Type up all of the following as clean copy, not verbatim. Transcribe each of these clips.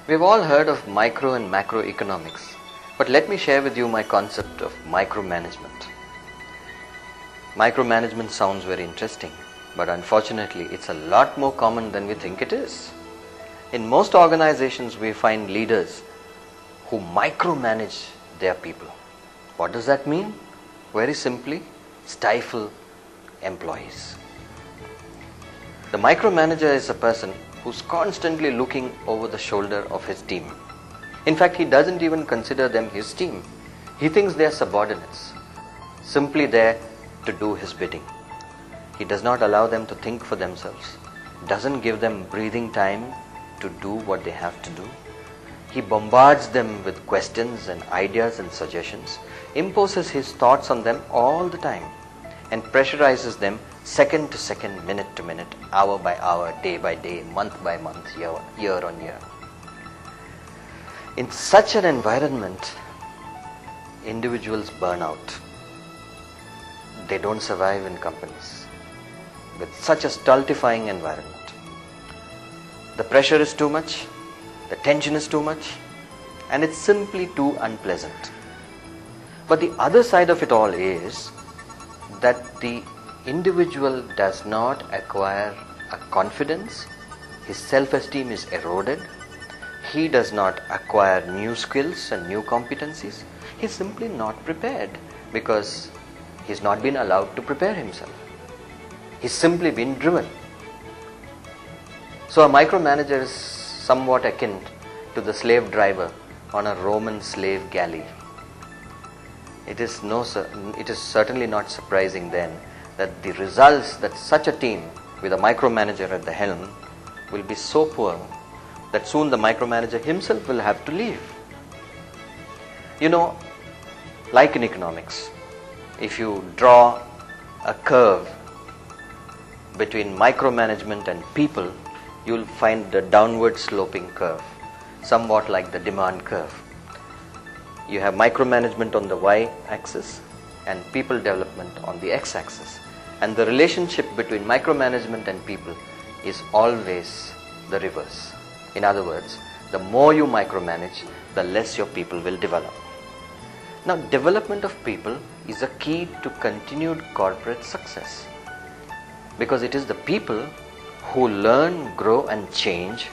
We've all heard of micro and macroeconomics, but let me share with you my concept of micromanagement. Micromanagement sounds very interesting, but unfortunately it's a lot more common than we think it is. In most organizations we find leaders who micromanage their people. What does that mean? Very simply, stifle employees. The micromanager is a person who's constantly looking over the shoulder of his team. In fact, he doesn't even consider them his team. He thinks they are subordinates, simply there to do his bidding. He does not allow them to think for themselves, doesn't give them breathing time to do what they have to do. He bombards them with questions and ideas and suggestions, imposes his thoughts on them all the time, and pressurizes them second to second, minute to minute, hour by hour, day by day, month by month, year on year. In such an environment, individuals burn out. They don't survive in companies with such a stultifying environment. The pressure is too much, the tension is too much, and it's simply too unpleasant. But the other side of it all is that the individual does not acquire a confidence, his self-esteem is eroded, he does not acquire new skills and new competencies. He's simply not prepared because he's not been allowed to prepare himself. He's simply been driven. So a micromanager is somewhat akin to the slave driver on a Roman slave galley. It is certainly not surprising then that the results that such a team with a micromanager at the helm will be so poor that soon the micromanager himself will have to leave. You know, like in economics, if you draw a curve between micromanagement and people, you will find the downward sloping curve, somewhat like the demand curve. You have micromanagement on the y-axis and people development on the x-axis. And the relationship between micromanagement and people is always the reverse. In other words, the more you micromanage, the less your people will develop. Now, development of people is a key to continued corporate success, because it is the people who learn, grow and change,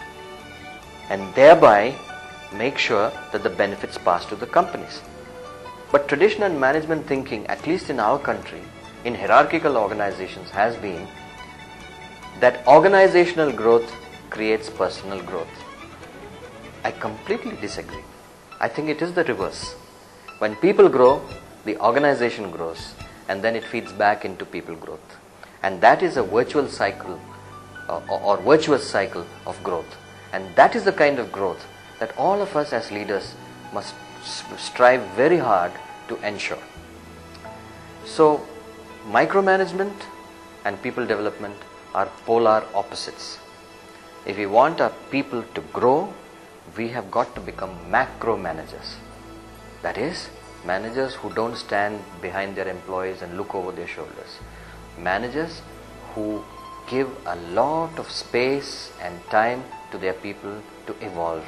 and thereby make sure that the benefits pass to the companies. But traditional management thinking, at least in our country, in hierarchical organizations, has been that organizational growth creates personal growth. I completely disagree. I think it is the reverse. When people grow, the organization grows, and then it feeds back into people growth. And that is a virtual cycle or virtuous cycle of growth. And that is the kind of growth that all of us as leaders must strive very hard to ensure. So, micromanagement and people development are polar opposites. If we want our people to grow, we have got to become macro managers. That is, managers who don't stand behind their employees and look over their shoulders. Managers who give a lot of space and time to their people to evolve.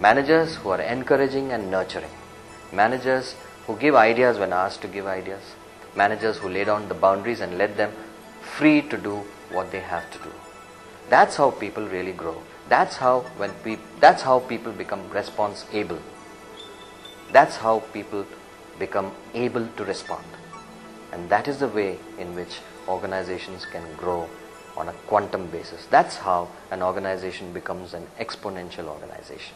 Managers who are encouraging and nurturing. Managers who give ideas when asked to give ideas. Managers who lay down the boundaries and let them free to do what they have to do. That's how people really grow. That's how people become response able. That's how people become able to respond. And that is the way in which organizations can grow on a quantum basis. That's how an organization becomes an exponential organization.